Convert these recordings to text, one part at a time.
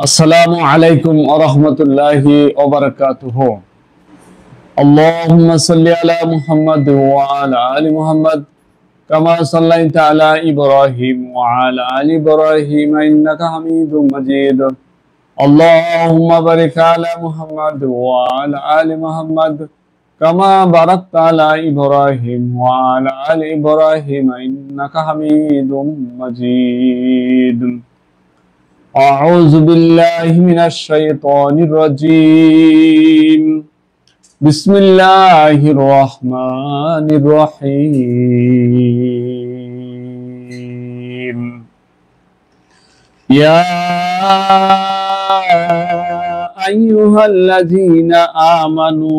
আসসালামু আলাইকুম ওয়া রাহমাতুল্লাহি ওয়া বারাকাতুহু। আল্লাহুম্মা সাল্লি আলা মুহাম্মাদ ওয়া আলা আলি মুহাম্মাদ কামা সাল্লাইতা আলা ইব্রাহিম ওয়া আলা আলি ইব্রাহিম ইন্নাকা হামিদুম মাজিদ। আল্লাহুম্মা বারিক আলা মুহাম্মাদ ওয়া আলা আলি মুহাম্মাদ কামা বারাকতা আলা ইব্রাহিম ওয়া আলা আলি ইব্রাহিম ইন্নাকা হামিদুম মাজিদ। أعوذ بالله من الشيطان الرجيم. بسم الله الرحمن الرحيم. يا أيها الذين آمنوا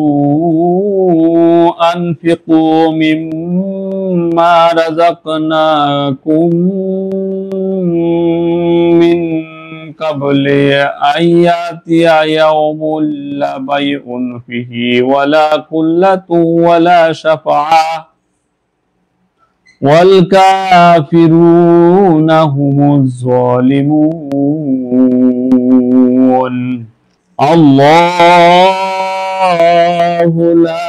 أنفقوا مما رزقناكم من قبل أن يأتي يوم لا بيع فيه ولا خلة ولا شفاعة والكافرون هم الظالمون. الله لا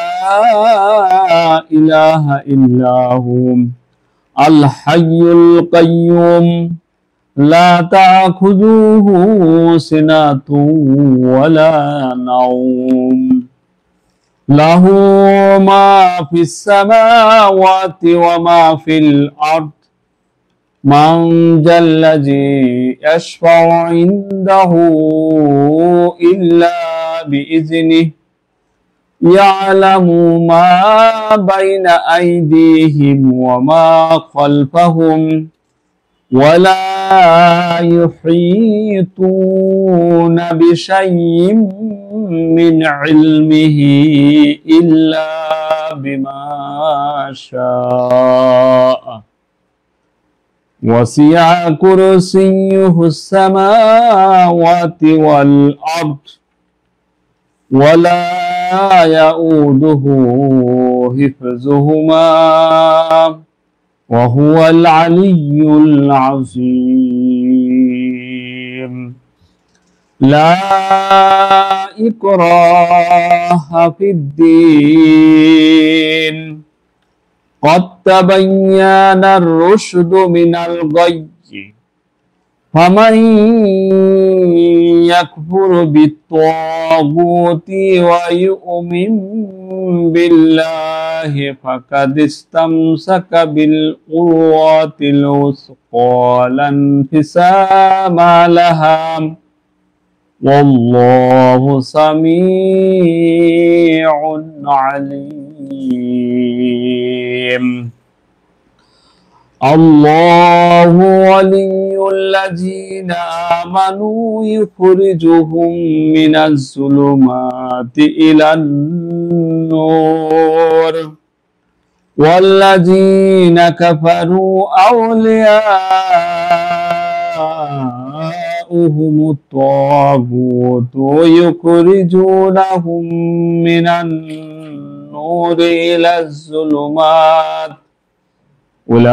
إله إلا هو الحي القيوم لا تأخذه سنة ولا نوم له ما في السماوات وما في الأرض من ذا الذي يشفع عنده إلا بإذنه يعلم ما بين أيديهم وما خلفهم ولا يحيطون بشيء من علمه إلا بما شاء وسع كرسيه السماوات والأرض ولا يؤوده حفظهما وهو العلي العظيم. لا إكراه في الدين قد تبين الرشد من الغي فمن يكفر بالطاغوت ويؤمن بالله فقد استمسك بالعروة الوثقى لا انفصام لها والله سميع عليم. الله ولي الذين آمنوا يخرجهم من الظلمات إلى النور والذين كفروا أولياؤهم الطاغوت يخرجونهم من النور إلى الظلمات أولئك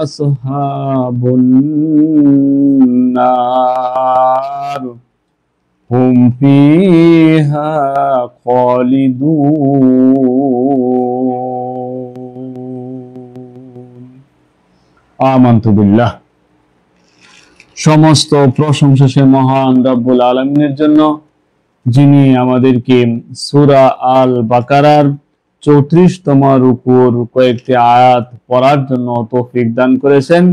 أصحاب النار هم فيها خالدون. آمنت بالله. সমস্ত প্রশংসা সে মহান রব্বুল আলামিনের জন্য, যিনি আমাদেরকে সূরা আল বাকারার 34তম রুকুর কয়েকটি আয়াত পড়ার জন্য তৌফিক দান করেছেন।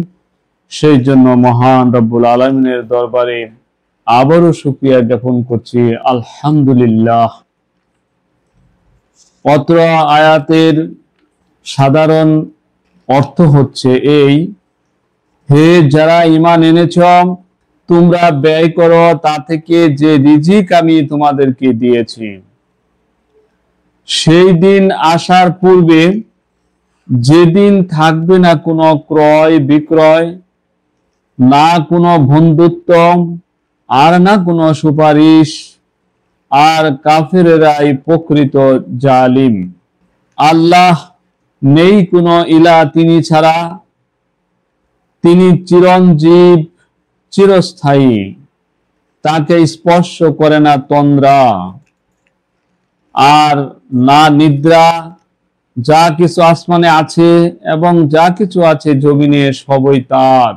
সেই জন্য মহান রব্বুল আলামিনের দরবারে আবারও শুকরিয়া জ্ঞাপন করছি, আলহামদুলিল্লাহ। অত্র আয়াতের সাধারণ অর্থ হচ্ছে এই: হে যারা ঈমান এনেছ, তোমরা ব্যয় করো তা থেকে যে রিজিক আমি তোমাদেরকে দিয়েছি। সেই দিন আসার পূর্বে, যেদিন থাকবে না কোনো ক্রয় বিক্রয়, না কোনো বন্ধুত্ব, আর না কোনো সুপারিশ, আর কাফেরেরাই প্রকৃত জালিম। আল্লাহ নেই কোনো ইলা তিনি ছাড়া, তিনি চিরঞ্জীব, চিরস্থায়ী, তাকে স্পর্শ করে না তন্দ্রা আর না নিদ্রা। যা কিছু আসমানে আছে এবং যা কিছু আছে জমিনে সবই তার।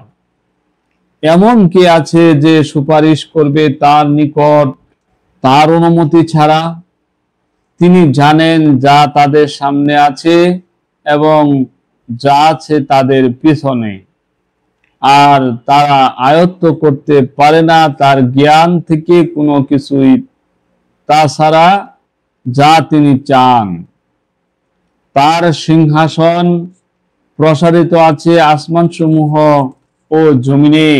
এমন কে আছে যে সুপারিশ করবে তার নিকট তার অনুমতি ছাড়া? তিনি জানেন যা তাদের সামনে আছে এবং যা আছে তাদের পিছনে, আর তারা আয়ত্ত করতে পারে না তার জ্ঞান থেকে কোনো কিছুই, তাছাড়া যা তিনি চান। তার সিংহাসন প্রসারিত আছে আসমানসমূহ ও জমিনে,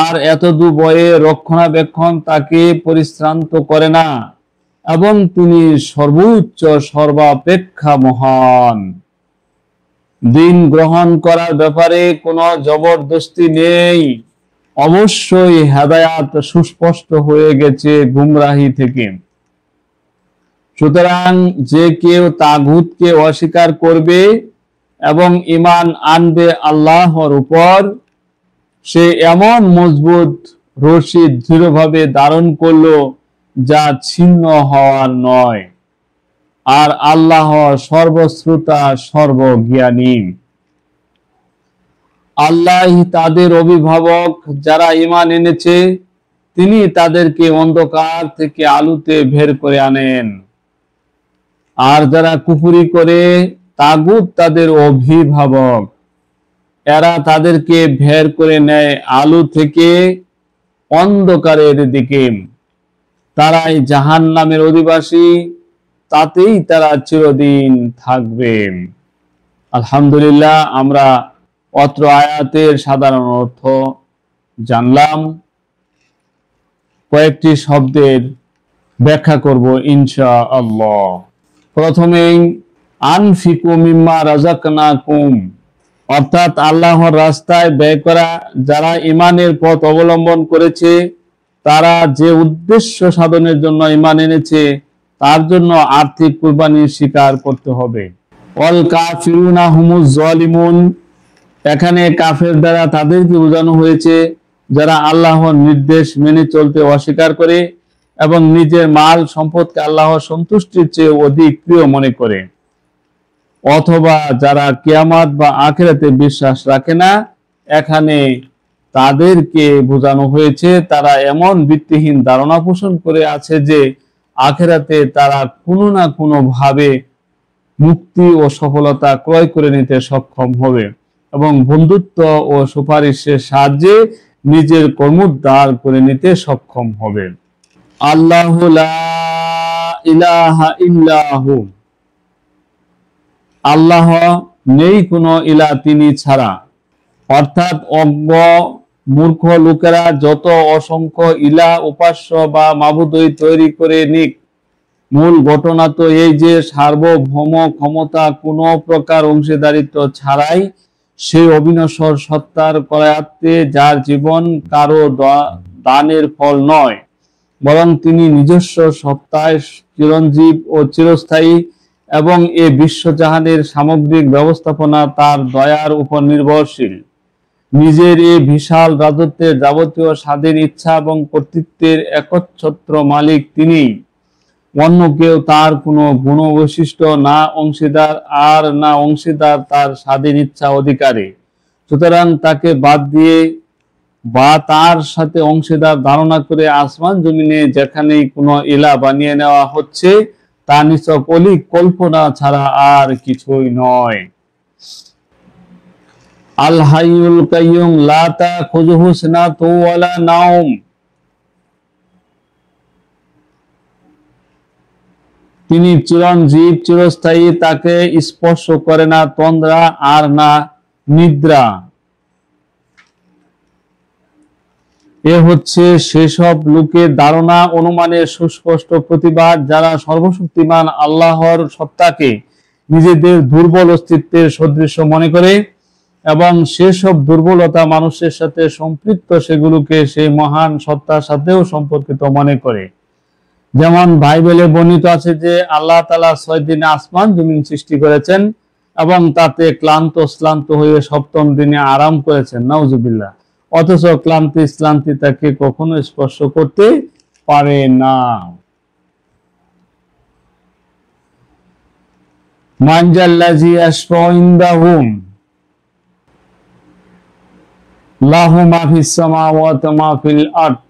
আর এতদূর বয়ে রক্ষণাবেক্ষণ তাকে পরিশ্রান্ত করে না, এবং তিনি সর্বোচ্চ, সর্বাপেক্ষা মহান। দিন গ্রহণ করার ব্যাপারে কোনো জবরদস্তি নেই। অবশ্যই হেদায়াত সুস্পষ্ট হয়ে গেছে গুমরাহি থেকে। সুতরাং যে কেউ তাগুতকে অস্বীকার করবে এবং ঈমান আনবে আল্লাহর উপর, সে এমন মজবুত রশি দৃঢ়ভাবে ধারণ করলো যা ছিন্ন হওয়ার নয়। আর আল্লাহ সর্বশ্রোতা, সর্বজ্ঞানী। আল্লাহ তাদের অভিভাবক যারা ঈমান এনেছে, তিনি তাদেরকে অন্ধকার থেকে আলোতে বের করে আনেন। আর যারা কুফরি করে, তাগুত তাদের অভিভাবক, এরা তাদেরকে বের করে নেয় আলো থেকে অন্ধকারের দিকে। তারাই জাহান্নামের অধিবাসী, তাতেই তারা চিরদিন থাকবে। আলহামদুলিল্লাহ, আমরা অত্র আয়াতের সাধারণ অর্থ জানলাম। কয়েকটি শব্দের ব্যাখ্যা করব ইনশাআল্লাহ। প্রথমেই আনফিকু মিম্মা রাযাকনাকুম, অর্থাৎ আল্লাহর রাস্তায় ব্যয় করা। যারা ঈমানের পথ অবলম্বন করেছে, তারা যে উদ্দেশ্য সাধনের জন্য ঈমান এনেছে তার জন্য আর্থিক কুরবানি স্বীকার করতে হবে। অল কাফিরুনা হুমুজ জালিমুন, এখানে কাফের দ্বারা তাদেরকে বোঝানো হয়েছে যারা আল্লাহর নির্দেশ মেনে চলতে অস্বীকার করে এবং নিজের মাল সম্পদকে আল্লাহর সন্তুষ্টির চেয়ে অধিক প্রিয় মনে করে, অথবা যারা কিয়ামত বা আখিরাতে বিশ্বাস রাখে না। এখানে তাদেরকে বোঝানো হয়েছে তারা এমন ভিত্তিহীন ধারণা পোষণ করে আছে যে আখিরাতে তারা কোনো না কোনো ভাবে মুক্তি ও সফলতা ক্রয় করে নিতে সক্ষম হবে এবং বন্ধুত্ব ও সুপারিশের সাহায্যে নিজের কর্মোদ্ধার করে নিতে সক্ষম হবে। আল্লাহু লা ইলাহা ইল্লাহু, আল্লাহ নেই কোনো ইলাহ তিনি ছাড়া। অর্থাৎ অজ্ঞ মূর্খ লোকেরা যত অসংখ্য ইলাহ, উপাস্য বা মাবুদই তৈরি করে নিক, মূল ঘটনা তো এই যে সার্বভৌম ক্ষমতা কোনো প্রকার অংশীদারিত্ব ছাড়াই সেই অবিনশ্বর সত্তার করায়ত্তে, যার জীবন কারো দানের ফল নয়, বরং তিনি নিজস্ব সত্তায় চিরঞ্জীব ও চিরস্থায়ী, এবং এ বিশ্বজাহানের সামগ্রিক ব্যবস্থাপনা তার দয়ার উপর নির্ভরশীল। নিজের এ বিশাল রাজত্বের যাবতীয় স্বাধীন ইচ্ছা এবং কর্তৃত্বের একচ্ছত্র মালিক তিনি। অন্য কেউ তার কোনো গুণ বৈশিষ্ট্য না অংশীদার, আর না অংশীদার তার স্বাধীন ইচ্ছা অধিকারী। সুতরাং তাকে বাদ দিয়ে বা তার সাথে অংশীদার ধারণা করে আসমান জমিনে যেখানেই কোনো ইলাহ বানিয়ে নেওয়া হচ্ছে, তা নিছক অলীক কল্পনা ছাড়া আর কিছুই নয়। আল হাইয়ুল কাইয়ুম লা তাখুযুহু সিনাতুন ওয়ালা নাওম, তিনি চিরঞ্জীব, চিরস্থায়ী, তাকে স্পর্শ করে না তন্দ্রা আর না নিদ্রা। এ হচ্ছে সেসব লোকের ধারণা অনুমানের সুস্পষ্ট প্রতিবাদ যারা সর্বশক্তিমান আল্লাহর সত্তাকে নিজেদের দুর্বল অস্তিত্বের সদৃশ্য মনে করে এবং সেসব দুর্বলতা মানুষের সাথে সম্পৃক্ত সেগুলোকে সেই মহান সত্তার সাথেও সম্পর্কিত মনে করে। যেমন বাইবেলে বর্ণিত আছে যে আল্লাহ তাআলা 6 দিনে আসমান জমিন সৃষ্টি করেছেন এবং তাতে ক্লান্ত হয়ে সপ্তম দিনে আরাম করেছেন, নাউজুবিল্লাহ। অথচ ক্লান্তি তাকে কখনো স্পর্শ করতে পারে না। মান জাল্লাযী ইয়াশফাউ ইনদাহু লাহু মা ফিস সামাওয়াতি ওয়া মা ফিল আরদ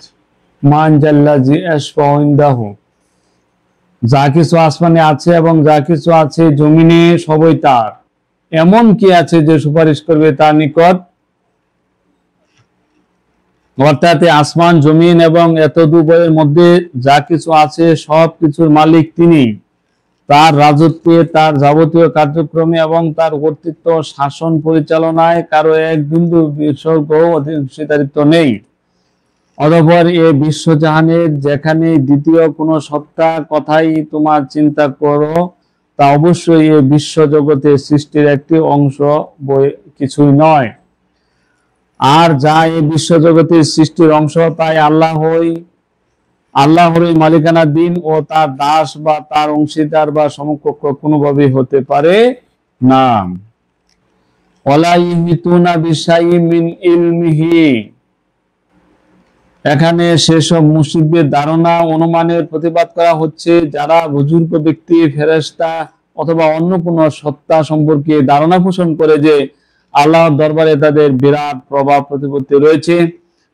মান জাল্লাযী ইয়াশফাউ ইনদাহু, যা কিছু আসমানে আছে এবং যা কিছু আছে জমিনে সবই তার। এমন কি আছে যে সুপারিশ করবে তার নিকট? অর্থাৎ আসমান জমিন এবং এত দুবয়ের মধ্যে যা কিছু আছে সব কিছুর মালিক তিনি। তার রাজত্বে, তার যাবতীয় কার্যক্রমে এবং তার কর্তৃত্ব শাসন পরিচালনায় কারো এক বিন্দু বিসর্গ অংশীদারিত্ব নেই। অতঃপর এ বিশ্বজাহানের যেখানে দ্বিতীয় কোনো সত্তা কথাই তোমার চিন্তা করো, তা অবশ্যই এ বিশ্ব জগতের সৃষ্টির একটি অংশ, কিছুই নয়। আর যা এই বিশ্ব জগতের সৃষ্টির অংশ তাই আল্লাহরই মালিকানাধীন ও তার দাস বা তার অংশীদার বা সমকক্ষ কোনোভাবেই হতে পারে না। ওয়ালা ইহিতুনা বিশাইইন মিন ইলমিহি, এখানে সেসব মুশরিকদের ধারণা অনুমানের প্রতিবাদ করা হচ্ছে যারা বুজুর্গ ব্যক্তি, ফেরেশতা অথবা অন্য কোনো সত্তা সম্পর্কে ধারণা পোষণ করে যে আল্লাহর দরবারে তাদের বিরাট প্রভাব প্রতিপত্তি রয়েছে।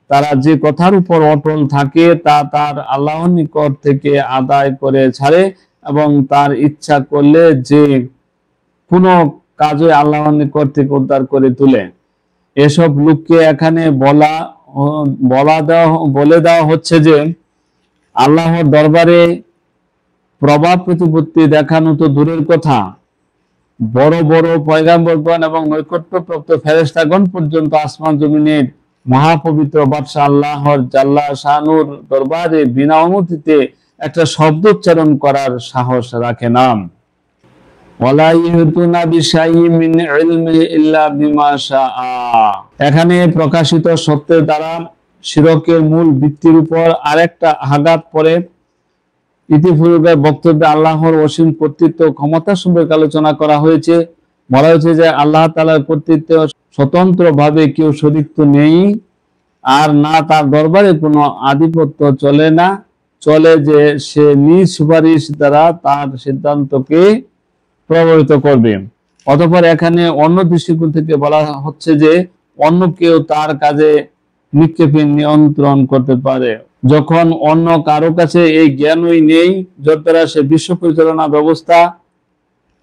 তারা যে কথার উপর অটল থাকে তা তার আল্লাহর নিকট থেকে আদায় করে ছাড়ে এবং তার ইচ্ছা করলে যে কোনো কাজে আল্লাহর নিকট থেকে উদ্ধার করে তোলে। এসব লোককে এখানে বলে দেওয়া হচ্ছে যে আল্লাহর দরবারে প্রভাব প্রতিপত্তি দেখানো তো দূরের কথা, বড় বড় পয়গাম্বরগণ এবং নৈকট্যপ্রাপ্ত ফেরেশতাগণ পর্যন্ত আসমান জমিনের মহাপবিত্র বাদশাহ আল্লাহর জাল্লা শানুর দরবারে বিনা অনুমতিতে একটা শব্দ উচ্চারণ করার সাহস রাখে না। ওয়ালা ইউতুনা বিশাইইন মিন ইলমিহি ইল্লা বিমা শাআ, এখানে প্রকাশিত সত্যের দ্বারা শিরকের মূল ভিত্তির উপর আরেকটা আঘাত পড়ে। ইতিপূর্বে বক্তব্যে আল্লাহর অসীম কর্তৃত্ব ক্ষমতা সম্পর্কে আলোচনা করা হয়েছে। বলা হয়েছে যে আল্লাহ তাআলার কর্তৃত্বে স্বতন্ত্রভাবে কেউ শরীক তো নেই, আর না তার দরবারে কোনো আধিপত্য চলে না, চলে যে সে নিজ সুপারিশ দ্বারা তার সিদ্ধান্তকে প্রভাবিত করবে। অতঃপর এখানে অন্য দৃষ্টিকোণ থেকে বলা হচ্ছে যে অন্য কেউ তার কাজে নিক্ষেপে নিয়ন্ত্রণ করতে পারে, যখন অন্য কারো কাছে এই জ্ঞানই নেই যার দ্বারা সে বিশ্ব পরিচালনা ব্যবস্থা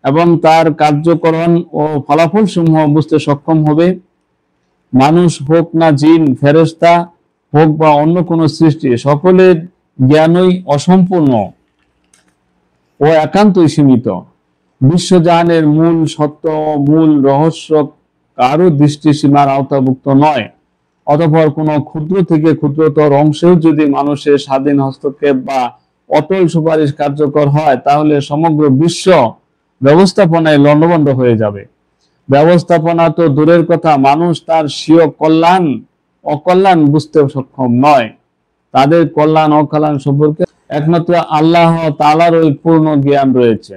এবং তার কার্যকরণ ও ফলাফল সমূহ বুঝতে সক্ষম হবে। মানুষ হোক না জিন, ফেরেশতা হোক বা অন্য কোনো সৃষ্টি, সকলের জ্ঞানই অসম্পূর্ণ ও একান্তই সীমিত। বিশ্বজাহানের মূল সত্য, মূল রহস্য কারো দৃষ্টিসীমার আওতাভুক্ত নয়। অতঃপর কোনো ক্ষুদ্র থেকে ক্ষুদ্রতর অংশেও যদি মানুষের স্বাধীন হস্তক্ষেপ বা অটল সুপারিশ কার্যকর হয়, তাহলে সমগ্র বিশ্ব ব্যবস্থাপনায় লণ্ডভণ্ড হয়ে যাবে। ব্যবস্থাপনা তো দূরের কথা, মানুষ তার স্বীয় কল্যাণ অকল্যাণ বুঝতে সক্ষম নয়। তাদের কল্যাণ অকল্যাণ সম্পর্কে একমাত্র আল্লাহ তাআলার ওই পূর্ণ জ্ঞান রয়েছে।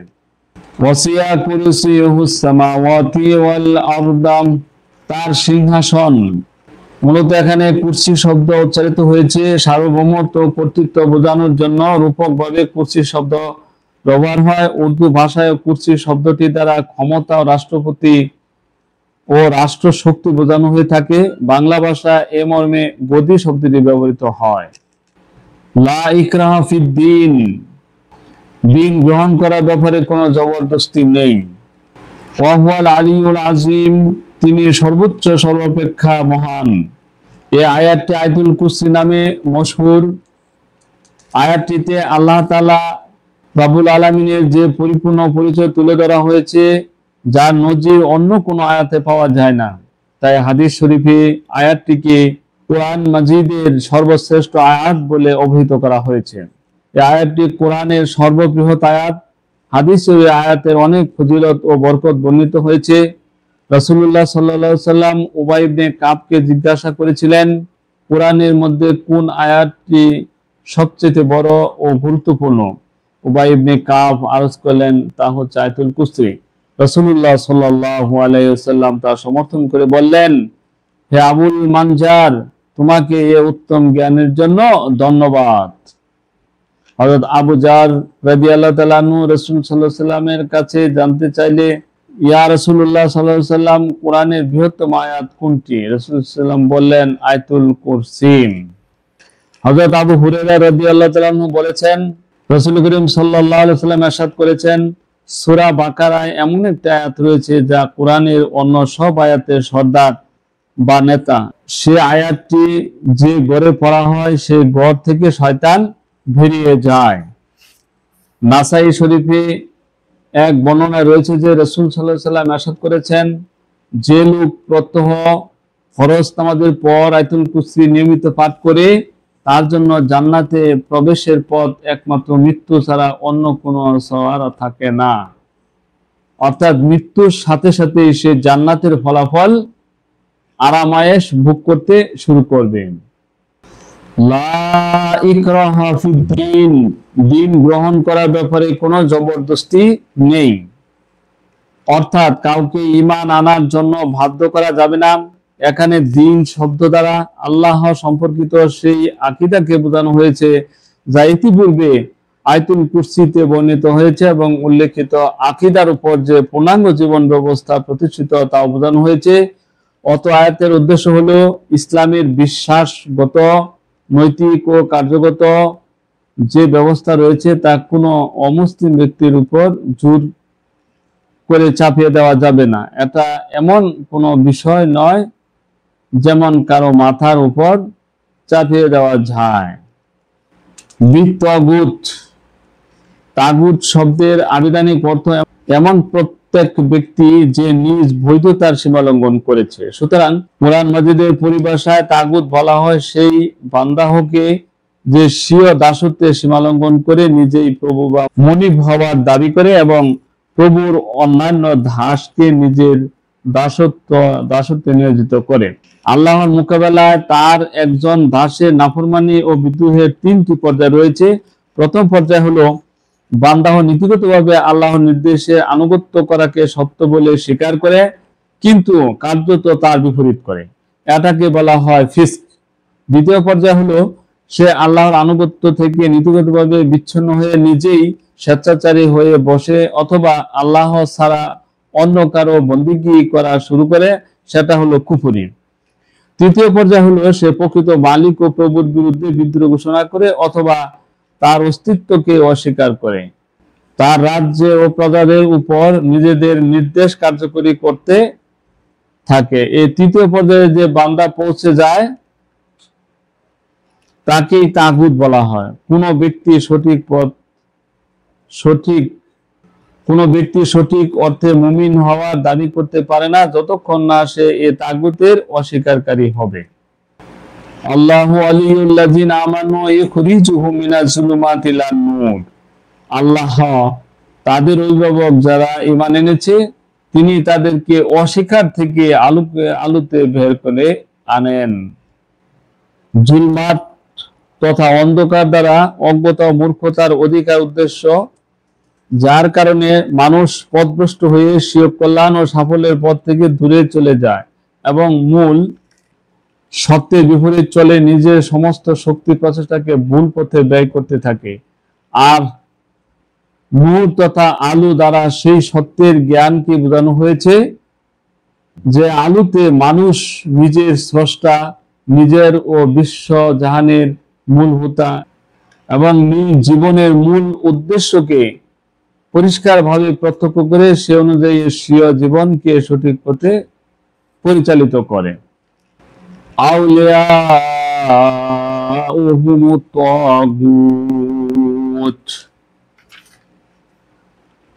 ওয়াসিয়া কুরসিয়ুহুস সামাওয়াতি ওয়াল আরদ, তার সিংহাসন। মূলত এখানে কুরসি শব্দ উচ্চারিত হয়েছে সার্বভৌমত্ব কর্তৃত্ব বোঝানোর জন্য। রূপকভাবে কুরসি শব্দ ব্যবহার হয়। উর্দু ভাষায় কুরসি শব্দটি দ্বারা ক্ষমতা ও রাষ্ট্রপতি ও রাষ্ট্র শক্তি বোঝানো হয়ে থাকে। বাংলা ভাষা এ মর্মে গদি শব্দটি ব্যবহৃত হয়। লা ইকরাহা ফিদ্দীন, দিন গ্রহণ করার ব্যাপারে কোনো জবরদস্তি নেই। ওয়া হুয়াল আলিয়্যুল আযীম, তিনি সর্বোচ্চ সর্বাপেক্ষা মহান। এই আয়াতটি আয়াতুল কুরসি নামে মশহুর। আয়াতটিতে আল্লাহ তাআলা রাব্বুল আলামিনের যে পরিপূর্ণ পরিচয় তুলে ধরা হয়েছে, যার নজির অন্য কোনো আয়াতে পাওয়া যায় না। তাই হাদিস শরীফে আয়াতটিকে কোরআন মাজিদের সর্বশ্রেষ্ঠ আয়াত বলে অভিহিত করা হয়েছে। এই আয়াতটি কোরআনের সর্ববৃহৎ আয়াত। হাদিসে এই আয়াতের অনেক ফজিলত ও বরকত বর্ণিত হয়েছে। রাসূলুল্লাহ সাল্লাল্লাহু আলাইহি সাল্লাম উবাই ইবনে কাবকে জিজ্ঞাসা করেছিলেন, কোরআনের মধ্যে কোন আয়াতটি সবচেয়ে বড় ও গুরুত্বপূর্ণ? উবাই ইবনে কাব আরজ করলেন, তা হচ্ছে আয়াতুল কুরসি। রাসূলুল্লাহ সাল্লাল্লাহু আলাইহি ওয়াসাল্লাম তা সমর্থন করে বললেন, হে আবুল মানজার, তোমাকে এই উত্তম জ্ঞানের জন্য ধন্যবাদ। হযরত আবু জার রাদিয়াল্লাহু তাআলা আনহু রাসূল সাল্লাল্লাহু আলাইহি ওয়াসাল্লামের কাছে জানতে চাইলে, ইয়া রাসূলুল্লাহ সাল্লাল্লাহু আলাইহি ওয়াসাল্লাম, কোরআনের বৃহত্তম আয়াত কোনটি? রাসূল সাল্লাল্লাহু আলাইহি ওয়াসাল্লাম বললেন, আয়াতুল কুরসি। হযরত আবু হুরায়রা রাদিয়াল্লাহু তাআলা আনহু বলেছেন, রাসূল করিম সাল্লাল্লাহু আলাইহি ওয়াসাল্লাম ইরশাদ করেছেন, সূরা বাকারায় এমন একটা আয়াত রয়েছে যা কোরআনের অন্য সব আয়াতের সর্দার বা নেতা। সে আয়াতটি যে ঘরে পড়া হয় সেই ঘর থেকে শয়তান বেরিয়ে যায়। নাসাই শরীফে এক বর্ণনায় রয়েছে যে রাসূল সাল্লাল্লাহু আলাইহি ওয়াসাল্লাম ইরশাদ করেছেন, যে লোক প্রত্যহ ফরজ নামাজের পর আয়াতুল কুরসি নিয়মিত পাঠ করে, তার জন্য জান্নাতে প্রবেশের পথ একমাত্র মৃত্যু ছাড়া অন্য কোনো সহারা থাকে না। অর্থাৎ মৃত্যুর সাথে সাথে সে জান্নাতের ফলাফল আরামায়েশ ভোগ করতে শুরু করবে। লা ইকরাহা ফিদ্দীন, দ্বীন গ্রহণ করার ব্যাপারে কোনো জবরদস্তি নেই। অর্থাৎ কাউকে ঈমান আনার জন্য বাধ্য করা যাবে না। এখানে দ্বীন শব্দ দ্বারা আল্লাহ সম্পর্কিত সেই আকীদাকে বোঝানো হয়েছে যা ইতিপূর্বে আয়াতুল কুরসিতে বর্ণিত হয়েছে, এবং উল্লেখিত আকীদার উপর যে পূর্ণাঙ্গ জীবন ব্যবস্থা প্রতিষ্ঠিত তাও বোঝানো হয়েছে। অত আয়াতের উদ্দেশ্য হলো ইসলামের বিশ্বাসগত, নৈতিক ও কার্যগত যে ব্যবস্থা রয়েছে তা কোনো অমুসলিম ব্যক্তির উপর জোর করে চাপিয়ে দেওয়া যাবে না। এটা এমন কোনো বিষয় নয় যেমন কারো মাথার উপর চাপিয়ে দেওয়া যায়। বিত্তাগুত, তাগুত শব্দের আবিধানিক অর্থ এমন প্রত্যেক ব্যক্তি যে নিজ বৈধতার সীমা লঙ্ঘন করেছে। সুতরাং কোরআন মাজিদের পরিভাষায় তাগুত বলা হয় সেই বান্দাহকে যে স্বীয় দাসত্বের সীমা লঙ্ঘন করে নিজেই প্রভু বা মনিব হওয়ার দাবি করে এবং প্রভুর অন্যান্য দাসকে নিজের দাসত্বে নিয়োজিত করে। আল্লাহর মোকাবেলায় তার একজন দাসের নাফরমানি ও বিদ্রোহের তিনটি পর্যায় রয়েছে। প্রথম পর্যায় হলো বান্দাহ নীতিগতভাবে আল্লাহর নির্দেশে আনুগত্য করাকে সত্য বলে স্বীকার করে কিন্তু কার্যত তার বিপরীত করে, এটাকে বলা হয় ফিস্ক। দ্বিতীয় পর্যায় হলো সে আল্লাহর আনুগত্য থেকে নীতিগতভাবে বিচ্ছিন্ন হয়ে নিজেই স্বেচ্ছাচারী হয়ে বসে অথবা আল্লাহ ছাড়া অন্য কারো বন্দিগি করা শুরু করে, সেটা হলো কুফরি। তৃতীয় পর্যায় হলো সে প্রকৃত মালিক ও প্রভুর বিরুদ্ধে বিদ্রোহ ঘোষণা করে অথবা তার অস্তিত্বকে অস্বীকার করে, তার রাজ্যে ও প্রজাদের উপর নিজেদের নির্দেশ কার্যকরী করতে থাকে। এই তৃতীয় পর্যায়ে যে বান্দা পৌঁছে যায় তাকেই তাগুত বলা হয়। কোনো ব্যক্তি সঠিক অর্থে মুমিন হওয়ার দাবি করতে পারে না যতক্ষণ না সে এ তাগুতের অস্বীকারী হবে। আল্লাহু ওয়ালিয়ুল্লাযিনা আমানু ইখরিজুহুম মিনাজ যুলুমাতি ইলান নূর, আল্লাহ তাদের অভিভাবক যারা ঈমান এনেছে তিনি তাদেরকে অস্বীকার থেকে আলোতে বের করে আনেন। জুলমাত তথা অন্ধকার দ্বারা অজ্ঞতা ও মূর্খতার অধিকার উদ্দেশ্য, যার কারণে মানুষ পথভ্রষ্ট হয়ে স্বীয় কল্যাণ ও সাফল্যের পথ থেকে দূরে চলে যায় এবং মূল সত্যের বিপরীত চলে নিজের সমস্ত শক্তি প্রচেষ্টাকে ভুল পথে ব্যয় করতে থাকে। আর নূর তথা আলো দ্বারা সেই সত্যের জ্ঞানকে বোঝানো হয়েছে যে আলোতে মানুষ নিজের স্রষ্টা, নিজের ও বিশ্ব জাহানের মূল হোতা এবং নিজ জীবনের মূল উদ্দেশ্যকে পরিষ্কারভাবে প্রত্যক্ষ করে সে অনুযায়ী স্বীয় জীবনকে সঠিক পথে পরিচালিত করে।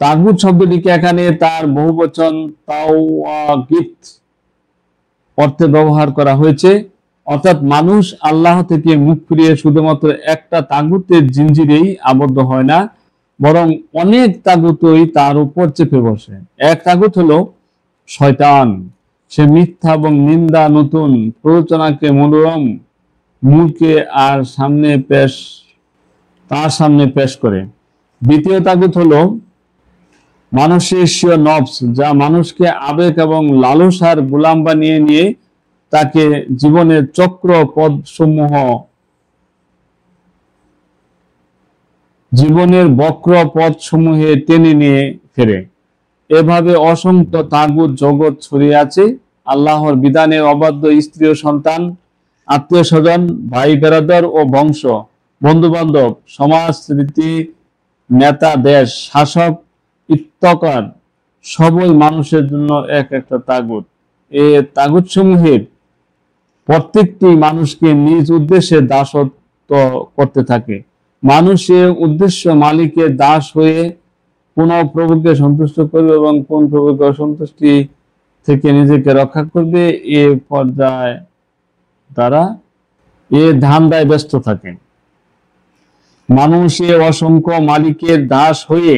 তাগুত শব্দটিকে এখানে তার বহুবচন তাওয়াগিত অর্থে ব্যবহার করা হয়েছে, অর্থাৎ মানুষ আল্লাহ থেকে মুখ ফিরিয়ে শুধুমাত্র একটা তাগুতের জিঞ্জিরেই আবদ্ধ হয় না, বরং অনেক তাগুতই তার উপর চেপে বসে। এক তাগুত হলো শয়তান, সে মিথ্যা এবং নিন্দা নতুন প্ররোচনাকে মনোরম মূলকে তার সামনে পেশ করে। দ্বিতীয় তাগুত হলো মানুষের স্বীয় নফস, যা মানুষকে আবেগ এবং লালসার গোলাম বানিয়ে নিয়ে তাকে জীবনের জীবনের বক্র পথ সমূহে টেনে নিয়ে ফেরে। এভাবে অসংখ্য তাগুত জগৎ ছড়িয়ে আছে। আল্লাহর বিধানের অবাধ্য স্ত্রী ও সন্তান, আত্মীয় স্বজন, ভাই বেরাদর ও বংশ, বন্ধু বান্ধব, সমাজ, রীতি, নেতা, দেশ, শাসক, ইত্তকার সবই মানুষের জন্য এক একটা তাগুত। এই তাগুত সমূহের প্রত্যেকটি মানুষকে নিজ উদ্দেশ্যে দাসত্ব করতে থাকে। মানুষের উদ্দেশ্য মালিকের দাস হয়ে কোন প্রভুকে সন্তুষ্ট করবে এবং কোন প্রভুকে অসন্তুষ্টি থেকে নিজেকে রক্ষা করবে, এ পর্যায়ে তারা এ ধান্দায় ব্যস্ত থাকে। মানুষে অসংখ্য মালিকের দাস হয়ে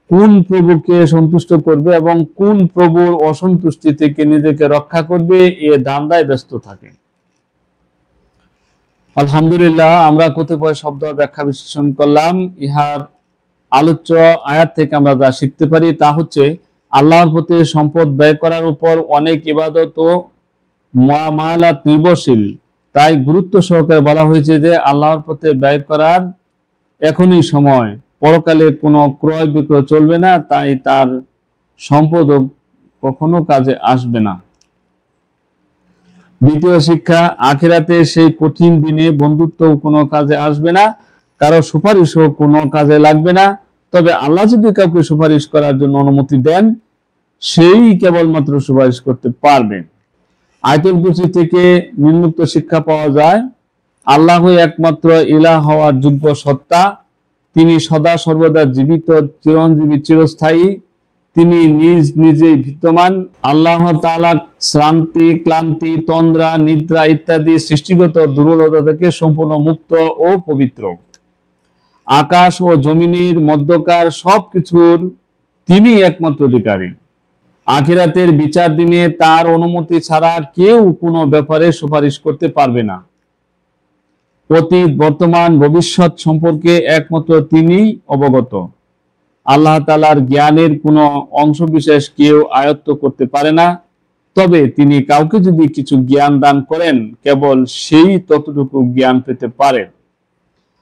কোন প্রভুকে সন্তুষ্ট করবে এবং কোন প্রভুর অসন্তুষ্টি থেকে নিজেকে রক্ষা করবে, এ ধান্দায় ব্যস্ত থাকে। আলহামদুলিল্লাহ, আমরা কতিপয় শব্দ ব্যাখ্যা বিশ্লেষণ করলাম। ইহার আলোচ্য আয়াত থেকে আমরা যা শিখতে পারি তা হচ্ছে, আল্লাহর প্রতি সম্পদ ব্যয় করার উপর অনেক ইবাদত ও মুআমালাত নির্ভরশীল। তাই গুরুত্ব সহকারে বলা হয়েছে যে আল্লাহর পথে ব্যয় করার এখনই সময়, পরকালে কোনো ক্রয় বিক্রয় চলবে না, তাই তার সম্পদ কখনো কাজে আসবে না। দ্বিতীয় শিক্ষা, আখিরাতে সেই কঠিন দিনে বন্ধুত্ব কোনো কাজে আসবে না, কারো সুপারিশও কোনো কাজে লাগবে না। তবে আল্লাহ যদি কাউকে সুপারিশ করার জন্য অনুমতি দেন, সেই কেবলমাত্র সুপারিশ করতে পারবেন। আয়াতুল কুরসি থেকে নিম্নোক্ত শিক্ষা পাওয়া যায়, আল্লাহই একমাত্র ইলাহ হওয়ার যোগ্য সত্তা। তিনি সদা সর্বদা জীবিত, চিরঞ্জীবী, চিরস্থায়ী। তিনি নিজ নিজেই বিদ্যমান। আল্লাহ তাআলা শ্রান্তি, ক্লান্তি, তন্দ্রা, নিদ্রা ইত্যাদি সৃষ্টিগত দুর্বলতা থেকে সম্পূর্ণ মুক্ত ও পবিত্র। আকাশ ও জমিনের মধ্যকার সবকিছুর তিনি একমাত্র অধিকারী। আখিরাতের বিচার দিনে তার অনুমতি ছাড়া কেউ কোনো ব্যাপারে সুপারিশ করতে পারবে না। অতীত, বর্তমান, ভবিষ্যৎ সম্পর্কে একমাত্র তিনিই অবগত। আল্লাহ তাআলার জ্ঞানের কোনো অংশ বিশেষ কেউ আয়ত্ত করতে পারে না। তবে তিনি কাউকে যদি কিছু জ্ঞান দান করেন, কেবল সেই ততটুকু জ্ঞান পেতে পারেন।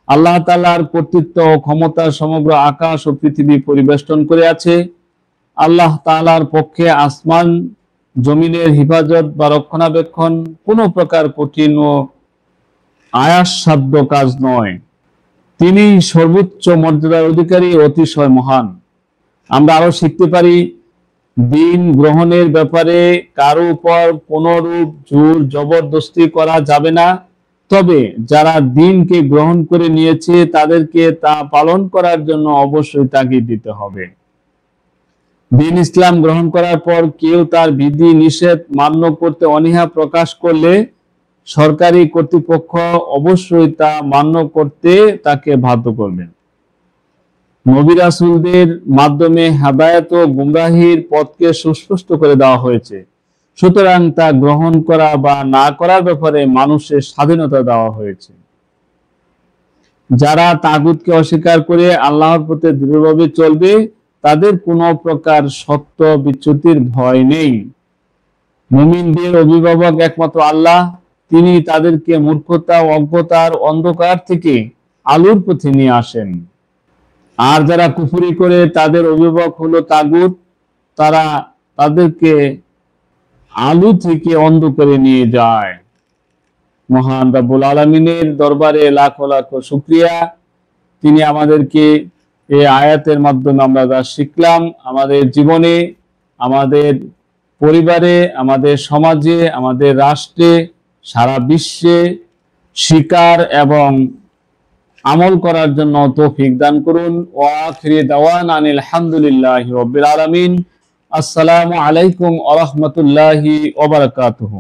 আল্লাহ তাআলার কর্তৃত্ব ও ক্ষমতা সমগ্র আকাশ ও পৃথিবী পরিবেষ্টন করে আছে। আল্লাহ তাআলার পক্ষে আসমান জমিনের হিফাজত বা রক্ষণাবেক্ষণ কোনো প্রকার কঠিন ও আয়াসসাধ্য কাজ নয়। তিনি সর্বোচ্চ মর্যাদার অধিকারী, অতিশয় মহান। আমরা আরো শিখতে পারি, দিন গ্রহণের ব্যাপারে কারো উপর কোনরূপ জোর জবরদস্তি করা যাবে না। তবে যারা দিনকে গ্রহণ করে নিয়েছে তাদেরকে তা পালন করার জন্য অবশ্যই তাগিদ দিতে হবে। দিন ইসলাম গ্রহণ করার পর কেউ তার বিধি নিষেধ মান্য করতে অনীহা প্রকাশ করলে সরকারি কর্তৃপক্ষ অবশ্যই তা মান্য করতে তাকে বাধ্য করবেন। নবী রাসূলদের মাধ্যমে হেদায়েত ও গুমরাহির পথকে সুস্পষ্ট করে দেওয়া হয়েছে। সুতরাং তা গ্রহণ করা বা না করার ব্যাপারে মানুষের স্বাধীনতা দেওয়া হয়েছে। যারা তাগুতকে অস্বীকার করে আল্লাহর পথে দৃঢ়ভাবে চলবে, তাদের কোনো প্রকার সত্য বিচ্যুতির ভয় নেই। মুমিনদের অভিভাবক একমাত্র আল্লাহ। তিনি তাদেরকে মূর্খতা ও অজ্ঞতার অন্ধকার থেকে আলোর পথে নিয়ে আসেন। আর যারা কুফরি করে তাদের অভিভাবক হলো তাগুত, তারা তাদেরকে আলো থেকে অন্ধকারে নিয়ে যায়। মহান রব্বুল আলামিনের দরবারে লাখ লাখ শুকরিয়া, তিনি আমাদেরকে এই আয়াতের মাধ্যমে আমরা যা শিখলাম, আমাদের জীবনে, আমাদের পরিবারে, আমাদের সমাজে, আমাদের রাষ্ট্রে, সারা বিশ্বে শিকার এবং আমল করার জন্য তৌফিক দান করুন। ওয়া আখিরি দাওয়ানা আনিল হামদুলিল্লাহি রাব্বিল আলামিন। আসসালামু আলাইকুম ওয়া রাহমাতুল্লাহি ওয়া বারাকাতুহু।